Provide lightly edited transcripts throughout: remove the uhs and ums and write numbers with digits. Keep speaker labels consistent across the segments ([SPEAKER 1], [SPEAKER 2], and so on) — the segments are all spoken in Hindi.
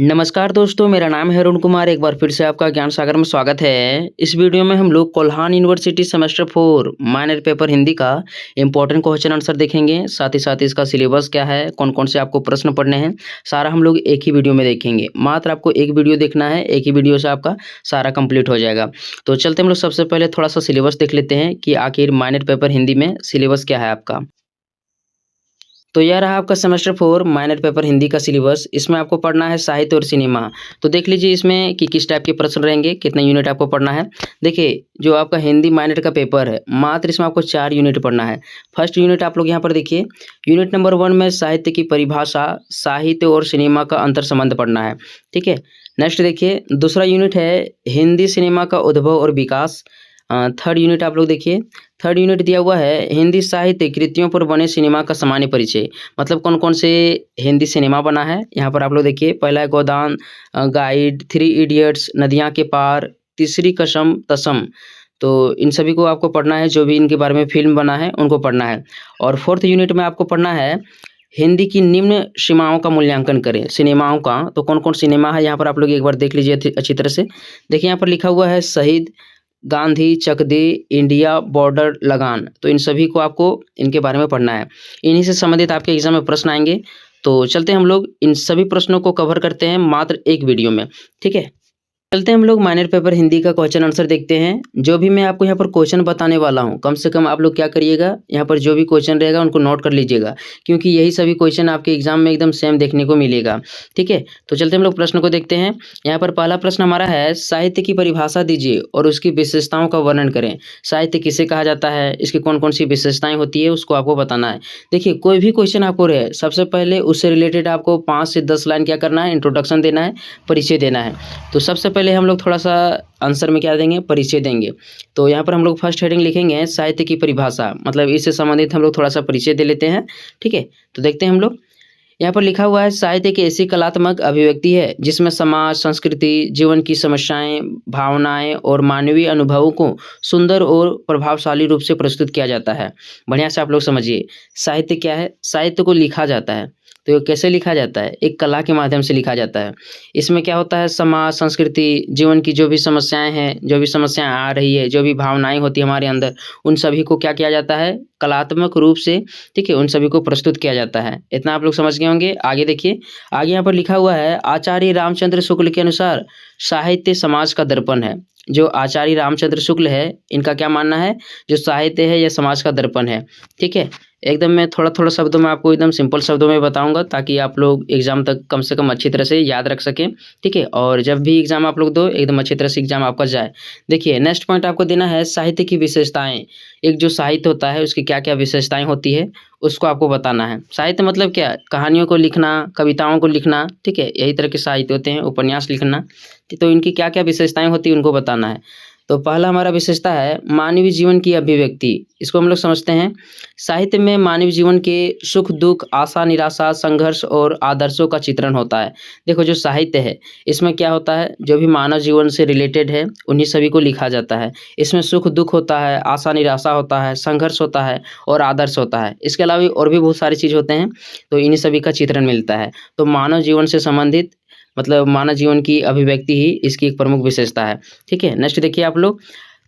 [SPEAKER 1] नमस्कार दोस्तों, मेरा नाम है अरुण कुमार। एक बार फिर से आपका ज्ञान सागर में स्वागत है। इस वीडियो में हम लोग Kolhan university semester 4 minor paper Hindi का इम्पोर्टेंट क्वेश्चन आंसर देखेंगे। साथ ही साथ इसका सिलेबस क्या है, कौन-कौन से आपको प्रश्न पढ़ने हैं, सारा हम लोग एक ही वीडियो में देखेंगे। मात्र आपको एक वीडियो देखना है, एक ही वीडियो से आपका सारा कंप्लीट हो जाएगा। तो चलते हम लोग सबसे पहले थोड़ा-सा सिलेबस देख लेते हैं कि आखिर माइनर पेपर हिंदी में सिलेबस क्या है आपका। तो यह रहा आपका सेमेस्टर 4 माइनर पेपर हिंदी का सिलेबस। इसमें आपको पढ़ना है साहित्य और सिनेमा। तो देख लीजिए इसमें कि किस टाइप के प्रश्न रहेंगे, कितने यूनिट आपको पढ़ना है। देखिए, जो आपका हिंदी माइनर का पेपर है, मात्र इसमें आपको 4 यूनिट पढ़ना है। फर्स्ट यूनिट आप लोग यहाँ पर देखिए, यूनिट नंबर 1 में साहित्य की परिभाषा, साहित्य और सिनेमा का अंतर संबंध पढ़ना है। ठीक है? नेक्स्ट देखिए, दूसरा यूनिट है हिंदी सिनेमा का उद्भव और विकास। थर्ड यूनिट आप लोग देखिए, थर्ड यूनिट दिया हुआ है हिंदी साहित्य कृतियों पर बने सिनेमा का सामान्य परिचय। मतलब कौन-कौन से हिंदी सिनेमा बना है, यहाँ पर आप लोग देखिए। पहला है गोदान, गाइड, थ्री इडियट्स, नदियाँ के पार, तीसरी कसम, तसम। तो इन सभी को आपको पढ़ना है, जो भी इनके बारे में फ़िल्म बना है, उनको पढ़ना है। और फोर्थ यूनिट में आपको पढ़ना है हिंदी की निम्न सीमाओं का मूल्यांकन करें, सिनेमाओं का। तो कौन-कौन सिनेमा है, यहाँ पर आप लोग एक बार देख लीजिए अच्छी तरह से। देखिए यहाँ पर लिखा हुआ है शहीद, गांधी, चक दे, इंडिया, बॉर्डर, लगान। तो इन सभी को आपको इनके बारे में पढ़ना है। इन्हीं से संबंधित आपके एग्जाम में प्रश्न आएंगे। तो चलते हैं हम लोग इन सभी प्रश्नों को कवर करते हैं मात्र एक वीडियो में। ठीक है? चलते हैं हम लोग माइनर पेपर हिंदी का क्वेश्चन आंसर देखते हैं। जो भी मैं आपको यहाँ पर क्वेश्चन बताने वाला हूँ, कम से कम आप लोग क्या करिएगा, यहाँ पर जो भी क्वेश्चन रहेगा उनको नोट कर लीजिएगा, क्योंकि यही सभी क्वेश्चन आपके एग्जाम में एकदम सेम देखने को मिलेगा। ठीक है? तो चलते हम लोग प्रश्न को देखते हैं। यहाँ पर पहला प्रश्न हमारा है, साहित्य की परिभाषा दीजिए और उसकी विशेषताओं का वर्णन करें। साहित्य किसे कहा जाता है, इसकी कौन-कौन सी विशेषताएं होती है, उसको आपको बताना है। देखिए, कोई भी क्वेश्चन आपको रहे, सबसे पहले उससे रिलेटेड आपको 5 से 10 लाइन क्या करना है, इंट्रोडक्शन देना है, परिचय देना है। तो सबसे पहले हम लोग थोड़ा-सा आंसर में क्या देंगे, परिचय देंगे। तो यहाँ पर हम लोग फर्स्ट हेडिंग लिखेंगे साहित्य की परिभाषा, मतलब इससे संबंधित हम लोग थोड़ा-सा परिचय दे लेते हैं। ठीक है? तो देखते हैं हम लोग। यहाँ पर लिखा हुआ है, साहित्य एक ऐसी कलात्मक अभिव्यक्ति है जिसमें समाज, संस्कृति, जीवन की समस्याएं, भावनाएं और मानवीय अनुभवों को सुंदर और प्रभावशाली रूप से प्रस्तुत किया जाता है। बढ़िया से आप लोग समझिए, साहित्य क्या है? साहित्य को लिखा जाता है। तो ये कैसे लिखा जाता है? एक कला के माध्यम से लिखा जाता है। इसमें क्या होता है, समाज, संस्कृति, जीवन की जो भी समस्याएं हैं, जो भी समस्याएं आ रही है, जो भी भावनाएं होती है हमारे अंदर, उन सभी को क्या किया जाता है, कलात्मक रूप से, ठीक है, उन सभी को प्रस्तुत किया जाता है। इतना आप लोग समझ गए होंगे। आगे देखिए, आगे यहाँ पर लिखा हुआ है, आचार्य रामचंद्र शुक्ल के अनुसार साहित्य समाज का दर्पण है। जो आचार्य रामचंद्र शुक्ल है, इनका क्या मानना है, जो साहित्य है यह समाज का दर्पण है। ठीक है? एकदम मैं थोड़ा-थोड़ा शब्दों में आपको एकदम सिंपल शब्दों में बताऊँगा, ताकि आप लोग एग्ज़ाम तक कम से कम अच्छी तरह से याद रख सकें। ठीक है? और जब भी एग्ज़ाम आप लोग दो, एकदम अच्छी तरह से एग्ज़ाम आपका जाए। देखिए, नेक्स्ट पॉइंट आपको देना है साहित्य की विशेषताएँ। एक जो साहित्य होता है, उसकी क्या-क्या विशेषताएँ होती है, उसको आपको बताना है। साहित्य मतलब क्या? कहानियों को लिखना, कविताओं को लिखना, ठीक है? यही तरह के साहित्य होते हैं, उपन्यास लिखना। तो इनकी क्या-क्या विशेषताएँ होती हैं, उनको बताना है। तो पहला हमारा विशेषता है मानवीय जीवन की अभिव्यक्ति। इसको हम लोग समझते हैं, साहित्य में मानव जीवन के सुख-दुःख, आशा-निराशा, संघर्ष और आदर्शों का चित्रण होता है। देखो, जो साहित्य है, इसमें क्या होता है, जो भी मानव जीवन से रिलेटेड है, उन्हीं सभी को लिखा जाता है। इसमें सुख-दुःख होता है, आशा-निराशा होता है, संघर्ष होता है और आदर्श होता है। इसके अलावा भी और भी बहुत सारी चीज़ होते हैं, तो इन्हीं सभी का चित्रण मिलता है। तो मानव जीवन से संबंधित, मतलब मानव जीवन की अभिव्यक्ति ही इसकी एक प्रमुख विशेषता है। ठीक है? नेक्स्ट देखिए आप लोग,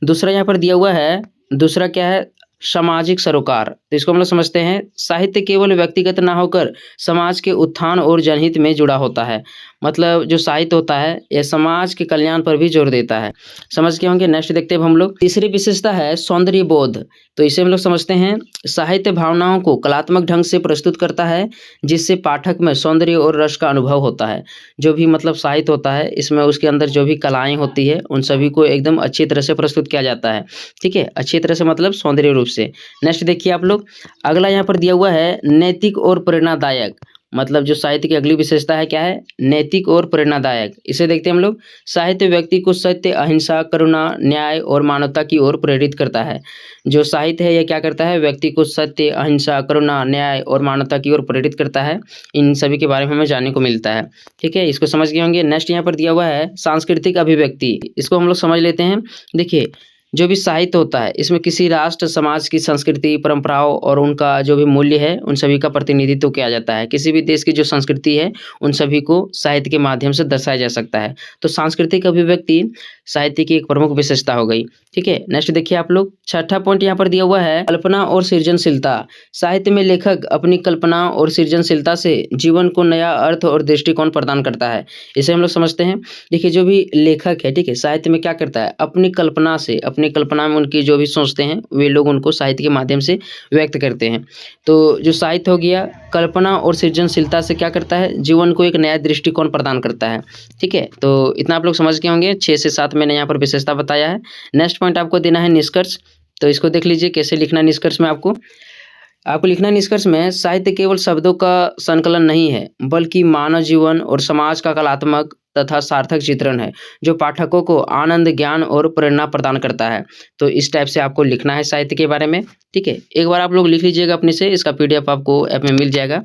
[SPEAKER 1] दूसरा यहाँ पर दिया हुआ है, दूसरा क्या है, सामाजिक सरोकार। तो इसको हम लोग समझते हैं, साहित्य केवल व्यक्तिगत ना होकर समाज के उत्थान और जनहित में जुड़ा होता है। मतलब जो साहित्य होता है, यह समाज के कल्याण पर भी जोर देता है। समझ गए होंगे। नेक्स्ट देखते हैं हम लोग, तीसरी विशेषता है सौंदर्य बोध। तो इसे हम लोग समझते हैं, साहित्य भावनाओं को कलात्मक ढंग से प्रस्तुत करता है, जिससे पाठक में सौंदर्य और रस का अनुभव होता है। जो भी मतलब साहित्य होता है, इसमें उसके अंदर जो भी कलाएँ होती है, उन सभी को एकदम अच्छी तरह से प्रस्तुत किया जाता है। ठीक है? अच्छी तरह से मतलब सौंदर्य रूप से। नेक्स्ट देखिए आप लोग, अगला यहाँ पर दिया हुआ है नैतिक और प्रेरणादायक। मतलब जो साहित्य की अगली विशेषता है क्या है, नैतिक और प्रेरणादायक। इसे देखते हैं हम लोग, साहित्य व्यक्ति को सत्य, अहिंसा, करुणा, न्याय और मानवता की ओर प्रेरित करता है। जो साहित्य है, यह क्या करता है, व्यक्ति को सत्य, अहिंसा, करुणा, न्याय और मानवता की ओर प्रेरित करता है। इन सभी के बारे में हमें जानने को मिलता है। ठीक है? इसको समझ गए होंगे। नेक्स्ट यहाँ पर दिया हुआ है सांस्कृतिक अभिव्यक्ति। इसको हम लोग समझ लेते हैं। देखिए, जो भी साहित्य होता है इसमें किसी राष्ट्र समाज की संस्कृति परंपराओं और उनका जो भी मूल्य है उन सभी का प्रतिनिधित्व किया जाता है। किसी भी देश की जो संस्कृति है उन सभी को साहित्य के माध्यम से दर्शाया जा सकता है। तो सांस्कृतिक अभिव्यक्ति साहित्य की एक प्रमुख विशेषता हो गई। ठीक है, नेक्स्ट देखिए आप लोग, छठा पॉइंट यहाँ पर दिया हुआ है कल्पना और सृजनशीलता। साहित्य में लेखक अपनी कल्पना और सृजनशीलता से जीवन को नया अर्थ और दृष्टिकोण प्रदान करता है। इसे हम लोग समझते हैं। देखिए जो भी लेखक है, ठीक है, साहित्य में क्या करता है, अपनी कल्पना से, अपनी कल्पना में उनकी जो भी सोचते हैं वे लोग उनको साहित्य के माध्यम से व्यक्त करते हैं। तो जो साहित्य हो गया कल्पना और सृजनशीलता से क्या करता है, जीवन को एक नया दृष्टिकोण प्रदान करता है। ठीक है, तो इतना आप लोग समझ गए होंगे। 6 से 7 मैंने यहाँ पर विशेषता बताया है। नेक्स्ट पॉइंट आपको देना है निष्कर्ष। तो इसको देख लीजिए कैसे लिखना है निष्कर्ष में। आपको लिखना है निष्कर्ष में, साहित्य केवल शब्दों का संकलन नहीं है बल्कि मानव जीवन और समाज का कलात्मक तथा सार्थक चित्रण है जो पाठकों को आनंद, ज्ञान और प्रेरणा प्रदान करता है। तो इस टाइप से आपको लिखना है साहित्य के बारे में। ठीक है, एक बार आप लोग लिख लीजिएगा अपने से, इसका पीडीएफ आपको ऐप में मिल जाएगा,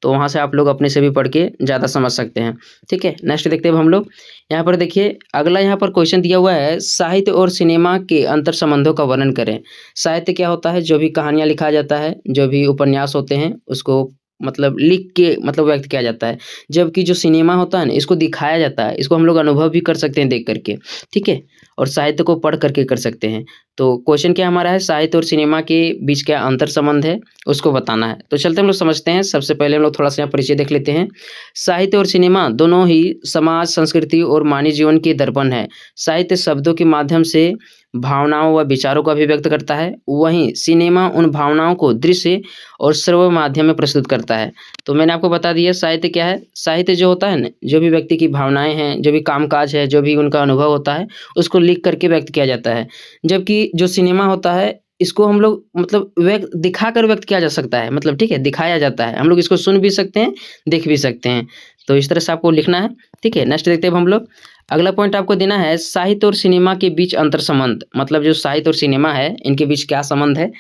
[SPEAKER 1] तो वहाँ से आप लोग अपने से भी पढ़ के ज़्यादा समझ सकते हैं। ठीक है, नेक्स्ट देखते हैं हम लोग। यहाँ पर देखिए अगला यहाँ पर क्वेश्चन दिया हुआ है, साहित्य और सिनेमा के अंतर संबंधों का वर्णन करें। साहित्य क्या होता है, जो भी कहानियाँ लिखा जाता है, जो भी उपन्यास होते हैं उसको मतलब लिख के मतलब व्यक्त किया जाता है। जबकि जो सिनेमा होता है ना, इसको दिखाया जाता है, इसको हम लोग अनुभव भी कर सकते हैं देख करके। ठीक है, और साहित्य को पढ़ करके कर सकते हैं। तो क्वेश्चन क्या हमारा है, साहित्य और सिनेमा के बीच क्या अंतर संबंध है उसको बताना है। तो चलते हम लोग समझते हैं। सबसे पहले हम लोग थोड़ा सा यहाँ परिचय देख लेते हैं। साहित्य और सिनेमा दोनों ही समाज, संस्कृति और मानवीय जीवन के दर्पण है। साहित्य शब्दों के माध्यम से भावनाओं व विचारों को अभिव्यक्त करता है, वहीं सिनेमा उन भावनाओं को दृश्य और श्रव्य माध्यम में प्रस्तुत करता है। तो मैंने आपको बता दिया साहित्य क्या है। साहित्य जो होता है ना, जो भी व्यक्ति की भावनाएं हैं, जो भी कामकाज है, जो भी उनका अनुभव होता है, उसको लिख करके व्यक्त किया जाता है। जबकि जो सिनेमा होता है इसको हम लोग मतलब व्यक्त दिखा कर व्यक्त किया जा सकता है, मतलब ठीक है, दिखाया जाता है। हम लोग इसको सुन भी सकते हैं, देख भी सकते हैं। तो इस तरह से आपको लिखना है। ठीक है, नेक्स्ट देखते हैं अब हम लोग। अगला पॉइंट आपको देना है, साहित्य और सिनेमा के बीच अंतर संबंध, मतलब जो साहित्य और सिनेमा है इनके बीच क्या संबंध है,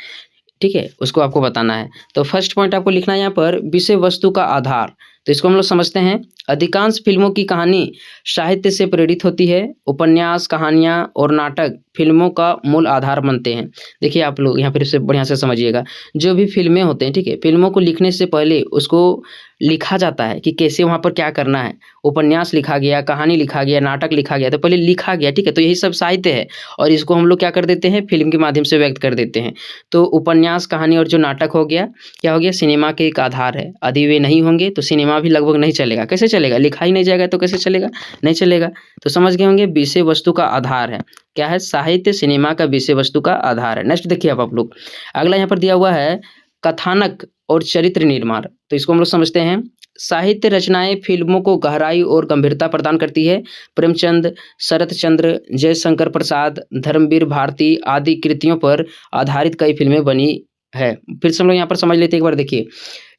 [SPEAKER 1] ठीक है, उसको आपको बताना है। तो फर्स्ट पॉइंट आपको लिखना है यहाँ पर, विषय वस्तु का आधार। तो इसको हम लोग समझते हैं। अधिकांश फिल्मों की कहानी साहित्य से प्रेरित होती है। उपन्यास, कहानियाँ और नाटक फिल्मों का मूल आधार बनते हैं। देखिए आप लोग यहाँ फिर से बढ़िया से समझिएगा, जो भी फिल्में होते हैं, ठीक है, फिल्मों को लिखने से पहले उसको लिखा जाता है कि कैसे वहाँ पर क्या करना है। उपन्यास लिखा गया, कहानी लिखा गया, नाटक लिखा गया, तो पहले लिखा गया, ठीक है, तो यही सब साहित्य है। और इसको हम लोग क्या कर देते हैं, फिल्म के माध्यम से व्यक्त कर देते हैं। तो उपन्यास, कहानी और जो नाटक हो गया, क्या हो गया, सिनेमा के एक आधार है। यदि वे नहीं होंगे तो सिनेमा भी लगभग नहीं चलेगा। कैसे चलेगा, लिखा ही नहीं जाएगा तो कैसे चलेगा, नहीं चलेगा। तो समझ गए होंगे, विषय वस्तु का आधार है। क्या है, साहित्य सिनेमा का विषय वस्तु का आधार है। नेक्स्ट देखिए आप लोग, अगला यहाँ पर दिया हुआ है कथानक और चरित्र निर्माण। तो इसको हम लोग समझते हैं। साहित्य रचनाएं फिल्मों को गहराई और गंभीरता प्रदान करती है। प्रेमचंद, शरत चंद्र, जयशंकर प्रसाद, धर्मवीर भारती आदि कृतियों पर आधारित कई फिल्में बनी है। फिर से हम लोग यहाँ पर समझ लेते हैं एक बार। देखिए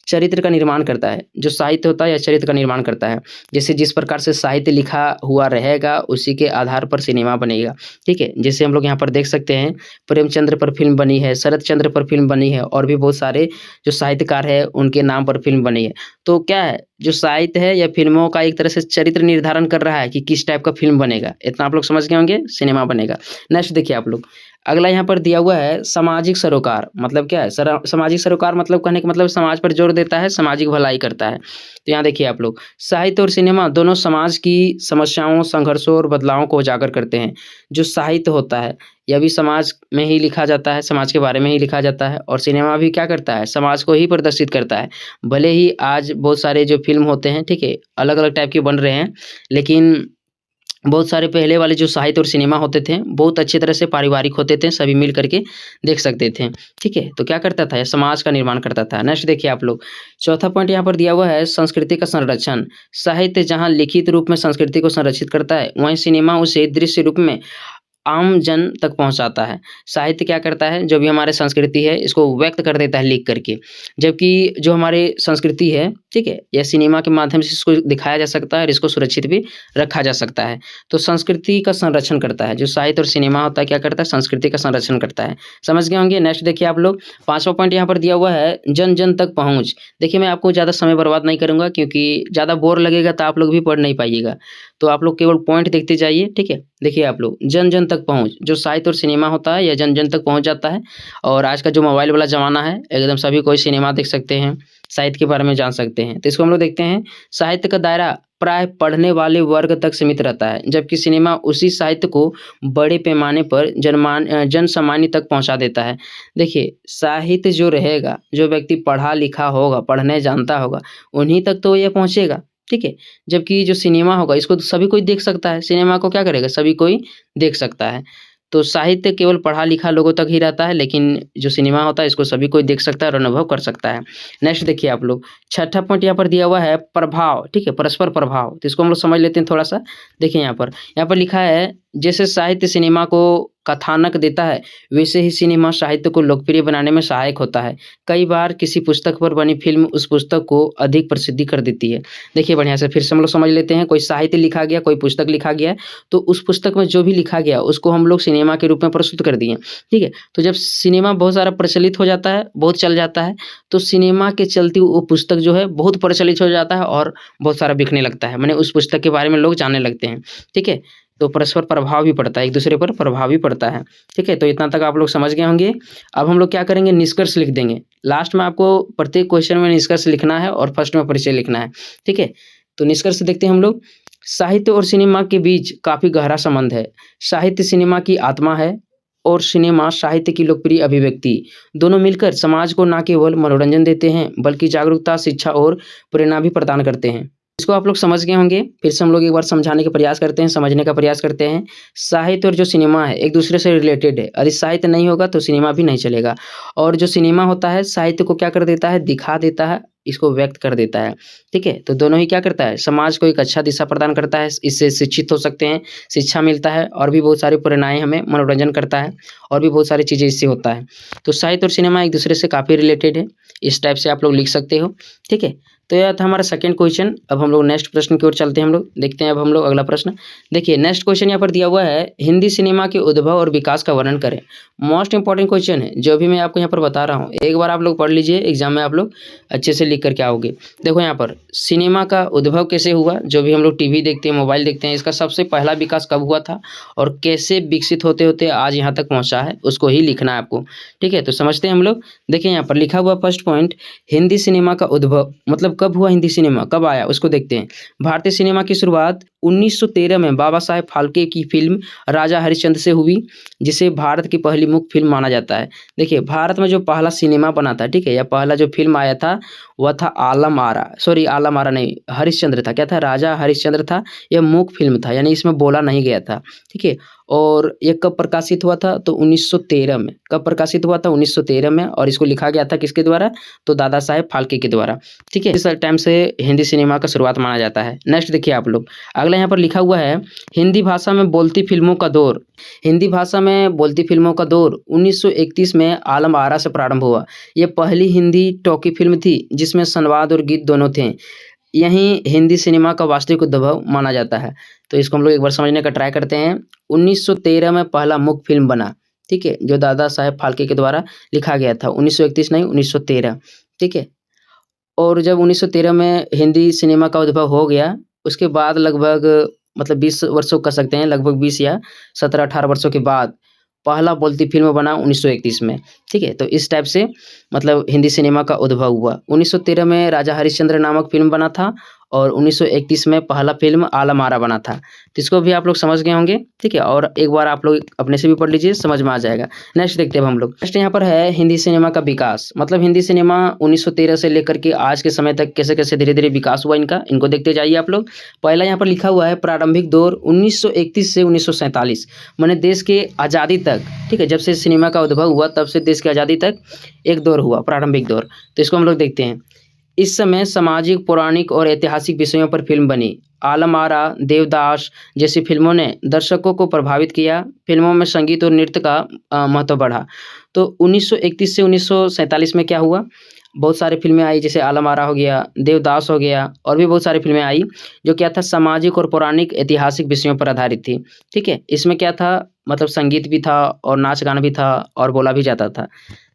[SPEAKER 1] चरित्र का निर्माण करता है, जो साहित्य होता है या चरित्र का निर्माण करता है। जैसे जिस प्रकार से साहित्य लिखा हुआ रहेगा उसी के आधार पर सिनेमा बनेगा। ठीक है, जैसे हम लोग यहाँ पर देख सकते हैं प्रेमचंद्र पर फिल्म बनी है, शरत चंद्र पर फिल्म बनी है, और भी बहुत सारे जो साहित्यकार है उनके नाम पर फिल्म बनी है। तो क्या है, जो साहित्य है या फिल्मों का एक तरह से चरित्र निर्धारण कर रहा है कि किस टाइप का फिल्म बनेगा। इतना आप लोग समझ गए होंगे, सिनेमा बनेगा। नेक्स्ट देखिए आप लोग, अगला यहाँ पर दिया हुआ है सामाजिक सरोकार। मतलब क्या है, सामाजिक सरोकार मतलब कहने का मतलब समाज पर जोर देता है, सामाजिक भलाई करता है। तो यहाँ देखिए आप लोग, साहित्य और सिनेमा दोनों समाज की समस्याओं, संघर्षों और बदलावों को उजागर करते हैं। जो साहित्य होता है यह भी समाज में ही लिखा जाता है, समाज के बारे में ही लिखा जाता है, और सिनेमा भी क्या करता है, समाज को ही प्रदर्शित करता है। भले ही आज बहुत सारे जो फिल्म होते हैं, ठीक है, अलग अलग टाइप के बन रहे हैं, लेकिन बहुत सारे पहले वाले जो साहित्य और सिनेमा होते थे बहुत अच्छी तरह से पारिवारिक होते थे, सभी मिल करके देख सकते थे। ठीक है, तो क्या करता था, समाज का निर्माण करता था। नेक्स्ट देखिए आप लोग, चौथा पॉइंट यहाँ पर दिया हुआ है संस्कृति का संरक्षण। साहित्य जहाँ लिखित रूप में संस्कृति को संरक्षित करता है, वहीं सिनेमा उसे दृश्य रूप में आम जन तक पहुंचाता है। साहित्य क्या करता है, जो भी हमारे संस्कृति है इसको व्यक्त कर देता है लिख करके। जबकि जो हमारे संस्कृति है ठीक है, या सिनेमा के माध्यम से इसको दिखाया जा सकता है और इसको सुरक्षित भी रखा जा सकता है। तो संस्कृति का संरक्षण करता है, जो साहित्य और सिनेमा होता है क्या करता है, संस्कृति का संरक्षण करता है। समझ गए होंगे। नेक्स्ट देखिए आप लोग, 5वां पॉइंट यहाँ पर दिया हुआ है, जन-जन तक पहुँच। देखिए मैं आपको ज़्यादा समय बर्बाद नहीं करूँगा क्योंकि ज़्यादा बोर लगेगा तो आप लोग भी पढ़ नहीं पाइएगा। तो आप लोग केवल पॉइंट देखते जाइए, ठीक है। देखिए आप लोग, जन-जन तक पहुँच, जो साहित्य और सिनेमा होता है यह जन-जन तक पहुँच जाता है। और आज का जो मोबाइल वाला ज़माना है, एकदम सभी कोई सिनेमा देख सकते हैं, साहित्य के बारे में जान सकते हैं। तो इसको हम लोग देखते हैं, साहित्य का दायरा प्राय पढ़ने वाले वर्ग तक सीमित रहता है, जबकि सिनेमा उसी साहित्य को बड़े पैमाने पर जन-सामान्य तक पहुँचा देता है। देखिए, साहित्य जो रहेगा, जो व्यक्ति पढ़ा लिखा होगा, पढ़ने जानता होगा, उन्हीं तक तो ये पहुँचेगा, ठीक है। जबकि जो सिनेमा होगा, इसको तो सभी कोई देख सकता है, सिनेमा को क्या करेगा, सभी कोई देख सकता है। तो साहित्य केवल पढ़ा लिखा लोगों तक ही रहता है, लेकिन जो सिनेमा होता है इसको सभी कोई देख सकता है और अनुभव कर सकता है। नेक्स्ट देखिए आप लोग, छठा पॉइंट यहाँ पर दिया हुआ है, प्रभाव, ठीक है, परस्पर प्रभाव। तो इसको हम लोग समझ लेते हैं थोड़ा सा। देखिए यहाँ पर लिखा है, जैसे साहित्य सिनेमा को कथानक देता है, वैसे ही सिनेमा साहित्य को लोकप्रिय बनाने में सहायक होता है। कई बार किसी पुस्तक पर बनी फिल्म उस पुस्तक को अधिक प्रसिद्धि कर देती है। देखिए बढ़िया से फिर से हम लोग समझ लेते हैं, कोई साहित्य लिखा गया, कोई पुस्तक लिखा गया है, तो उस पुस्तक में जो भी लिखा गया उसको हम लोग सिनेमा के रूप में प्रस्तुत कर दिए, ठीक है। तो जब सिनेमा बहुत सारा प्रचलित हो जाता है, बहुत चल जाता है, तो सिनेमा के चलते वो पुस्तक जो है बहुत प्रचलित हो जाता है और बहुत सारा बिकने लगता है, माने उस पुस्तक के बारे में लोग जानने लगते हैं, ठीक है। तो परस्पर प्रभाव भी पड़ता है, एक दूसरे पर प्रभाव भी पड़ता है, ठीक है। तो इतना तक आप लोग समझ गए होंगे। अब हम लोग क्या करेंगे, निष्कर्ष लिख देंगे। लास्ट में आपको प्रत्येक क्वेश्चन में निष्कर्ष लिखना है और फर्स्ट में परिचय लिखना है, ठीक है। तो निष्कर्ष देखते हैं हम लोग, साहित्य और सिनेमा के बीच काफ़ी गहरा संबंध है। साहित्य सिनेमा की आत्मा है और सिनेमा साहित्य की लोकप्रिय अभिव्यक्ति। दोनों मिलकर समाज को न केवल मनोरंजन देते हैं, बल्कि जागरूकता, शिक्षा और प्रेरणा भी प्रदान करते हैं। इसको आप लोग समझ गए होंगे। फिर से हम लोग एक बार समझाने का प्रयास करते हैं, समझने का प्रयास करते हैं। साहित्य और जो सिनेमा है एक दूसरे से रिलेटेड है। यदि साहित्य नहीं होगा तो सिनेमा भी नहीं चलेगा। और जो सिनेमा होता है साहित्य को क्या कर देता है, दिखा देता है, इसको व्यक्त कर देता है, ठीक है। तो दोनों ही क्या करता है, समाज को एक अच्छा दिशा प्रदान करता है, इससे शिक्षित हो सकते हैं, शिक्षा मिलता है और भी बहुत सारी प्रेरणाएँ हमें मनोरंजन करता है और भी बहुत सारी चीज़ें इससे होता है। तो साहित्य और सिनेमा एक दूसरे से काफ़ी रिलेटेड है, इस टाइप से आप लोग लिख सकते हो, ठीक है। तो यह था हमारा सेकंड क्वेश्चन। अब हम लोग नेक्स्ट प्रश्न की ओर चलते हैं। हम लोग देखते हैं अब हम लोग अगला प्रश्न। देखिए नेक्स्ट क्वेश्चन यहाँ पर दिया हुआ है, हिंदी सिनेमा के उद्भव और विकास का वर्णन करें। मोस्ट इंपॉर्टेंट क्वेश्चन है जो भी मैं आपको यहाँ पर बता रहा हूँ, एक बार आप लोग पढ़ लीजिए, एग्जाम में आप लोग अच्छे से लिख करके आओगे। देखो यहाँ पर सिनेमा का उद्भव कैसे हुआ, जो भी हम लोग टीवी देखते हैं, मोबाइल देखते हैं, इसका सबसे पहला विकास कब हुआ था और कैसे विकसित होते होते आज यहाँ तक पहुँचा है, उसको ही लिखना है आपको, ठीक है। तो समझते हैं हम लोग। देखिए यहाँ पर लिखा हुआ फर्स्ट पॉइंट, हिंदी सिनेमा का उद्भव मतलब कब हुआ, हिंदी सिनेमा कब आया उसको देखते हैं। भारतीय सिनेमा की शुरुआत 1913 में बाबा साहेब फाल्के की फिल्म राजा हरिश्चंद्र से हुई, जिसे भारत की पहली मुख्य फिल्म माना जाता है। देखिए भारत में जो पहला सिनेमा बना था, ठीक है, या पहला जो फिल्म आया था वह था आलम आरा, सॉरी आलम आरा नहीं, हरिश्चंद्र था। क्या था, राजा हरिश्चंद्र था। यह मूक फिल्म था, यानी इसमें बोला नहीं गया था, ठीक है। और ये कब प्रकाशित हुआ था, तो 1913 में। कब प्रकाशित हुआ था, 1913 में। और इसको लिखा गया था किसके द्वारा, तो दादा साहेब फाल्के के द्वारा, ठीक है। इस टाइम से हिंदी सिनेमा का शुरुआत माना जाता है। नेक्स्ट देखिए आप लोग, अगला यहाँ पर लिखा हुआ है, हिंदी भाषा में बोलती फिल्मों का दौर। हिंदी भाषा में बोलती फिल्मों का दौर 1931 में आलम आरा से प्रारंभ हुआ। यह पहली हिंदी टॉकी फिल्म थी जिसमें संवाद और गीत दोनों थे। यही हिंदी सिनेमा का वास्तविक उद्भव माना जाता है। तो इसको हम लोग एक बार समझने का ट्राई करते हैं। 1913 में पहला मुख्य फिल्म बना, ठीक है, जो दादा साहेब फाल्के के द्वारा लिखा गया था। 1931 नहीं, 1913, ठीक है। और जब 1913 में हिंदी सिनेमा का उद्भव हो गया, उसके बाद लगभग मतलब 20 वर्षों कह सकते हैं, लगभग 20 या 17-18 वर्षों के बाद पहला बोलती फिल्म बना 1931 में, ठीक है। तो इस टाइप से मतलब हिंदी सिनेमा का उद्भव हुआ। 1913 में राजा हरिश्चंद्र नामक फिल्म बना था और 1931 में पहला फिल्म आलम आरा बना था। तो इसको भी आप लोग समझ गए होंगे, ठीक है। और एक बार आप लोग अपने से भी पढ़ लीजिए, समझ में आ जाएगा। नेक्स्ट देखते हैं अब हम लोग। नेक्स्ट यहाँ पर है हिंदी सिनेमा का विकास, मतलब हिंदी सिनेमा 1913 से लेकर के आज के समय तक कैसे कैसे धीरे धीरे विकास हुआ इनका, इनको देखते जाइए आप लोग। पहला यहाँ पर लिखा हुआ है प्रारंभिक दौर 1931 से 1947, माने देश के आज़ादी तक, ठीक है। जब से सिनेमा का उद्भव हुआ तब से देश की आज़ादी तक एक दौर हुआ, प्रारंभिक दौर। तो इसको हम लोग देखते हैं। इस समय सामाजिक, पौराणिक और ऐतिहासिक विषयों पर फिल्म बनी। आलम आरा, देवदास जैसी फिल्मों ने दर्शकों को प्रभावित किया। फिल्मों में संगीत और नृत्य का महत्व बढ़ा। तो 1931 से 1947 में क्या हुआ, बहुत सारी फिल्में आई, जैसे आलम आरा हो गया, देवदास हो गया, और भी बहुत सारी फिल्में आई जो क्या था, सामाजिक और पौराणिक ऐतिहासिक विषयों पर आधारित थी। ठीक है, इसमें क्या था, मतलब संगीत भी था और नाच गाना भी था और बोला भी जाता था।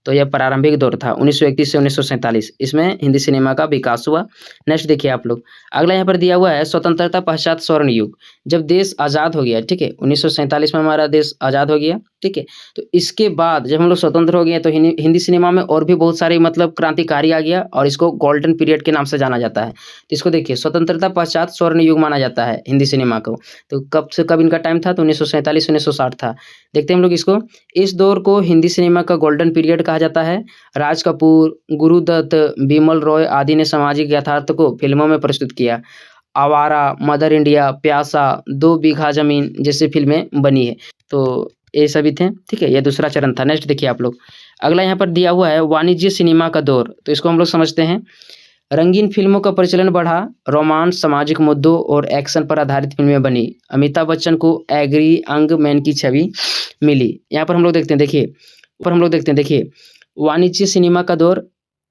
[SPEAKER 1] तो यह प्रारंभिक दौर था 1931 से 1947, इसमें हिंदी सिनेमा का विकास हुआ। नेक्स्ट देखिए आप लोग, अगला यहाँ पर दिया हुआ है स्वतंत्रता पश्चात स्वर्ण युग, जब देश आज़ाद हो गया। ठीक है, 1947 में हमारा देश आज़ाद हो गया। ठीक है, तो इसके बाद जब हम लोग स्वतंत्र हो गए तो हिंदी सिनेमा में और भी बहुत सारे मतलब क्रांतिकारी आ गया और इसको गोल्डन पीरियड के नाम से जाना जाता है। तो इसको देखिए, स्वतंत्रता पश्चात स्वर्ण युग माना जाता है हिंदी सिनेमा को। तो कब से कब इनका टाइम था, तो 1947 1960 था। देखते हैं हम लोग इसको। इस दौर को हिंदी सिनेमा का गोल्डन पीरियड कहा जाता है। राज कपूर, गुरुदत्त, बिमल रॉय आदि ने सामाजिक यथार्थ को फिल्मों में प्रस्तुत किया। आवारा, मदर इंडिया, प्यासा, 2 बीघा जमीन जैसी फिल्में बनी है। तो ये सभी थे। ठीक है, यह दूसरा चरण था। नेक्स्ट देखिए आप लोग, अगला यहाँ पर दिया हुआ है वाणिज्य सिनेमा का दौर। तो इसको हम लोग समझते हैं। रंगीन फिल्मों का प्रचलन बढ़ा, रोमांस, सामाजिक मुद्दों और एक्शन पर आधारित फिल्में बनी। अमिताभ बच्चन को एग्री अंग मैन की छवि मिली। यहाँ पर हम लोग देखते हैं, देखिए वाणिज्य सिनेमा का दौर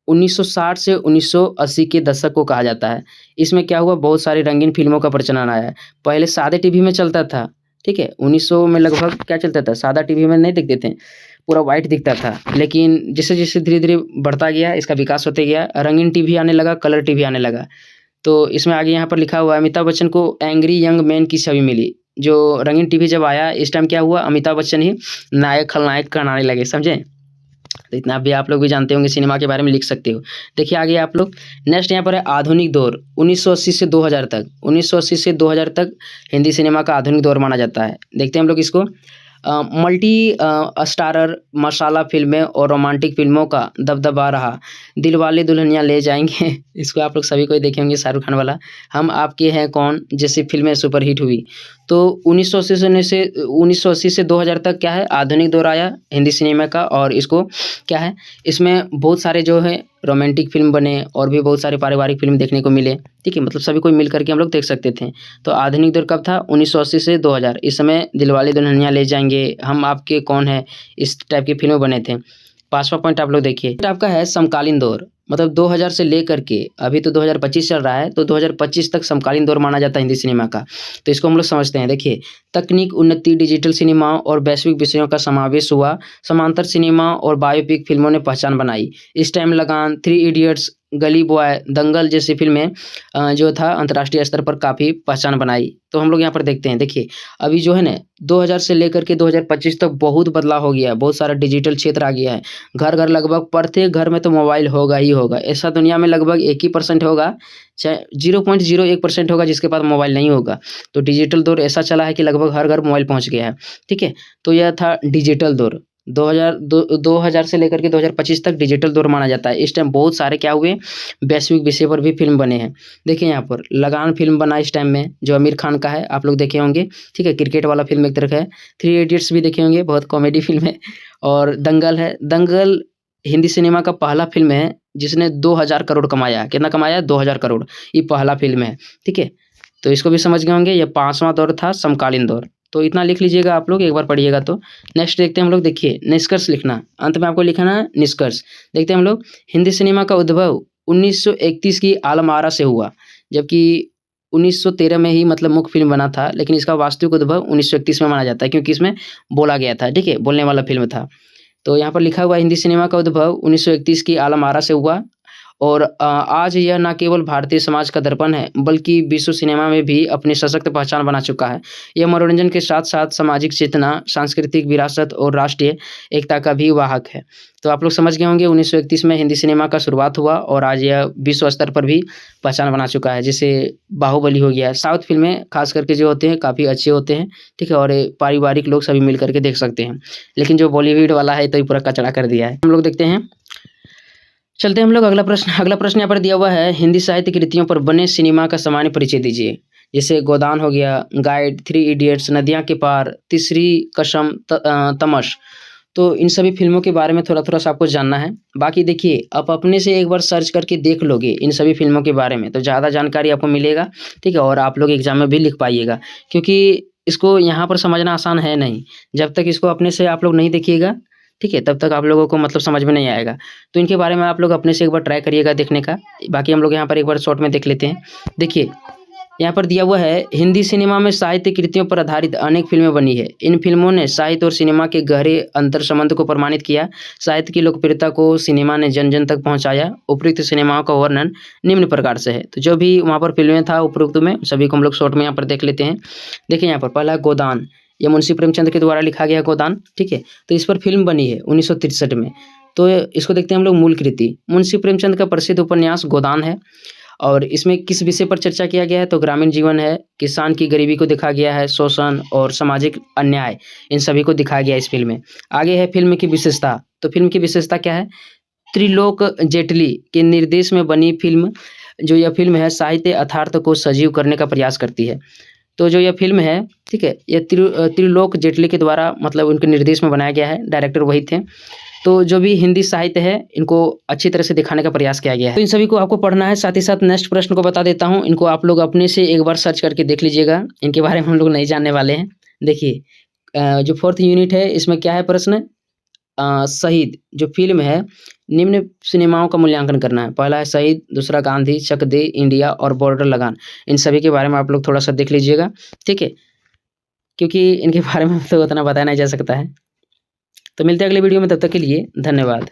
[SPEAKER 1] 1960 से 1980 के दशक को कहा जाता है। इसमें क्या हुआ, बहुत सारी रंगीन फिल्मों का प्रचलन आया है। पहले सादे टीवी में चलता था। ठीक है, 1900 में लगभग क्या चलता था, सादा टीवी में नहीं देखते थे, पूरा वाइट दिखता था। लेकिन जैसे जैसे धीरे धीरे बढ़ता गया, इसका विकास होते गया, रंगीन टीवी आने लगा, कलर टीवी आने लगा। तो इसमें आगे यहाँ पर लिखा हुआ है, अमिताभ बच्चन को एंग्री यंग मैन की छवि मिली। जो रंगीन टीवी जब आया, इस टाइम क्या हुआ, अमिताभ बच्चन ही नायक खलनायक कहलाने लगे, समझे। तो इतना भी आप लोग भी जानते होंगे, सिनेमा के बारे में लिख सकते हो। देखिए आगे आप लोग, नेक्स्ट यहाँ पर है आधुनिक दौर 1980 से 2000 तक। 1980 से 2000 तक हिंदी सिनेमा का आधुनिक दौर माना जाता है। देखते हैं हम लोग इसको। मल्टी स्टारर मसाला फिल्में और रोमांटिक फिल्मों का दबदबा रहा। दिलवाले दुल्हनिया ले जाएंगे इसको आप लोग सभी को देखे होंगे, शाहरुख खान वाला। हम आपके हैं कौन जैसी फिल्में सुपरहिट हुई। तो 1980 से 2000 तक क्या है, आधुनिक दौर आया हिंदी सिनेमा का। और इसको क्या है, इसमें बहुत सारे जो है रोमांटिक फिल्म बने और भी बहुत सारे पारिवारिक फिल्म देखने को मिले। ठीक है, मतलब सभी को मिल करके हम लोग देख सकते थे। तो आधुनिक दौर कब था, 1980 से 2000। इस समय दिलवाले दुल्हनिया ले जाएंगे, हम आपके कौन है, इस टाइप की फिल्में बने थे। 5वां पॉइंट आप लोग देखिए, आपका है समकालीन दौर। मतलब 2000 से लेकर के अभी तो 2025 चल रहा है, तो 2025 तक समकालीन दौर माना जाता है हिंदी सिनेमा का। तो इसको हम लोग समझते हैं। देखिए, तकनीक उन्नति, डिजिटल सिनेमा और वैश्विक विषयों का समावेश हुआ। समांतर सिनेमा और बायोपिक फिल्मों ने पहचान बनाई। इस टाइम लगान, 3 इडियट्स, गली बॉय, दंगल जैसी फिल्में जो था अंतर्राष्ट्रीय स्तर पर काफ़ी पहचान बनाई। तो हम लोग यहाँ पर देखते हैं। देखिए, अभी जो है ना 2000 से लेकर के 2025 तक बहुत बदलाव हो गया है, बहुत सारा डिजिटल क्षेत्र आ गया है। घर घर लगभग प्रत्येक घर में तो मोबाइल होगा ही होगा। ऐसा दुनिया में लगभग 1% होगा, चाहे 0.01% होगा जिसके पास मोबाइल नहीं होगा। तो डिजिटल दौर ऐसा चला है कि लगभग हर घर मोबाइल पहुँच गया है। ठीक है, तो यह था डिजिटल दौर। 2000 से लेकर के 2025 तक डिजिटल दौर माना जाता है। इस टाइम बहुत सारे क्या हुए, वैश्विक विषय पर भी फिल्म बने हैं। देखिए यहाँ पर लगान फिल्म बना इस टाइम में, जो आमिर खान का है, आप लोग देखे होंगे। ठीक है, क्रिकेट वाला फिल्म एक तरफ है। 3 इडियट्स भी देखे होंगे, बहुत कॉमेडी फिल्म है। और दंगल है। दंगल हिंदी सिनेमा का पहला फिल्म है जिसने 2000 करोड़ कमाया। कितना कमाया, 2000 करोड़। ये पहला फिल्म है। ठीक है, तो इसको भी समझ गए होंगे। यह 5वां दौर था, समकालीन दौर। तो इतना लिख लीजिएगा आप लोग, एक बार पढ़िएगा तो। नेक्स्ट देखते हैं हम लोग। देखिए, निष्कर्ष लिखना, अंत में आपको लिखना है निष्कर्ष। देखते हैं हम लोग, हिंदी सिनेमा का उद्भव 1931 की आलम आरा से हुआ, जबकि 1913 में ही मतलब मुख्य फिल्म बना था, लेकिन इसका वास्तविक उद्भव 1931 में माना जाता है, क्योंकि इसमें बोला गया था। ठीक है, बोलने वाला फिल्म था। तो यहाँ पर लिखा हुआ हिंदी सिनेमा का उद्भव 1931 की आलम आरा से हुआ। और आज यह न केवल भारतीय समाज का दर्पण है, बल्कि विश्व सिनेमा में भी अपनी सशक्त पहचान बना चुका है। यह मनोरंजन के साथ साथ सामाजिक चेतना, सांस्कृतिक विरासत और राष्ट्रीय एकता का भी वाहक है। तो आप लोग समझ गए होंगे, 1931 में हिंदी सिनेमा का शुरुआत हुआ और आज यह विश्व स्तर पर भी पहचान बना चुका है। जैसे बाहुबली हो गया। साउथ फिल्में खास करके जो होते हैं काफ़ी अच्छे होते हैं। ठीक है, और पारिवारिक लोग सभी मिल करके देख सकते हैं। लेकिन जो बॉलीवुड वाला है तो ये पूरा कचरा कर दिया है। हम लोग देखते हैं, चलते हैं हम लोग। अगला प्रश्न यहाँ पर दिया हुआ है, हिंदी साहित्य कृतियों पर बने सिनेमा का सामान्य परिचय दीजिए। जैसे गोदान हो गया, गाइड, 3 इडियट्स, नदियाँ के पार, तीसरी कसम, तमश। तो इन सभी फिल्मों के बारे में थोड़ा थोड़ा सा आपको जानना है। बाकी देखिए, आप अपने से एक बार सर्च करके देख लोगे इन सभी फिल्मों के बारे में तो ज़्यादा जानकारी आपको मिलेगा। ठीक है, और आप लोग एग्जाम में भी लिख पाइएगा, क्योंकि इसको यहाँ पर समझना आसान है नहीं। जब तक इसको अपने से आप लोग नहीं देखिएगा, ठीक है, तब तक आप लोगों को मतलब समझ में नहीं आएगा। तो इनके बारे में आप लोग अपने से एक बार ट्राई करिएगा देखने का। बाकी हम लोग यहाँ पर एक बार शॉर्ट में देख लेते हैं। देखिए, यहाँ पर दिया हुआ है, हिंदी सिनेमा में साहित्य कृतियों पर आधारित अनेक फिल्में बनी है। इन फिल्मों ने साहित्य और सिनेमा के गहरे अंतर संबंध को प्रमाणित किया। साहित्य की लोकप्रियता को सिनेमा ने जन जन तक पहुंचाया। उपयुक्त सिनेमाओं का वर्णन निम्न प्रकार से है। तो जो भी वहाँ पर फिल्में था उपयुक्त में, सभी को हम लोग शॉर्ट में यहाँ पर देख लेते हैं। देखिए यहाँ पर पहला गोदान, ये मुंशी प्रेमचंद के द्वारा लिखा गया गोदान, ठीक है। तो इस पर फिल्म बनी है 1963 में। तो इसको देखते हैं हम लोग मूल कृति। मुंशी प्रेमचंद का प्रसिद्ध उपन्यास गोदान है और इसमें किस विषय पर चर्चा किया गया है, तो ग्रामीण जीवन है, किसान की गरीबी को दिखाया गया है, शोषण और सामाजिक अन्याय, इन सभी को दिखाया गया है इस फिल्म में। आगे है फिल्म की विशेषता। तो फिल्म की विशेषता क्या है, त्रिलोक जेटली के निर्देश में बनी फिल्म, जो यह फिल्म है साहित्य यथार्थ को सजीव करने का प्रयास करती है। तो जो यह फिल्म है, ठीक है, यह त्रिलोक जेटली के द्वारा मतलब उनके निर्देश में बनाया गया है, डायरेक्टर वही थे। तो जो भी हिंदी साहित्य है इनको अच्छी तरह से दिखाने का प्रयास किया गया है। तो इन सभी को आपको पढ़ना है। साथ ही साथ नेक्स्ट प्रश्न को बता देता हूँ, इनको आप लोग अपने से एक बार सर्च करके देख लीजिएगा, इनके बारे में हम लोग नहीं जानने वाले हैं। देखिए जो 4th यूनिट है इसमें क्या है प्रश्न, शहीद जो फिल्म है, निम्न सिनेमाओं का मूल्यांकन करना है। पहला है शहीद, दूसरा गांधी, चक दे इंडिया और बॉर्डर लगान। इन सभी के बारे में आप लोग थोड़ा सा देख लीजिएगा, ठीक है, क्योंकि इनके बारे में तो उतना बताया नहीं जा सकता है। तो मिलते हैं अगले वीडियो में, तब तक के लिए धन्यवाद।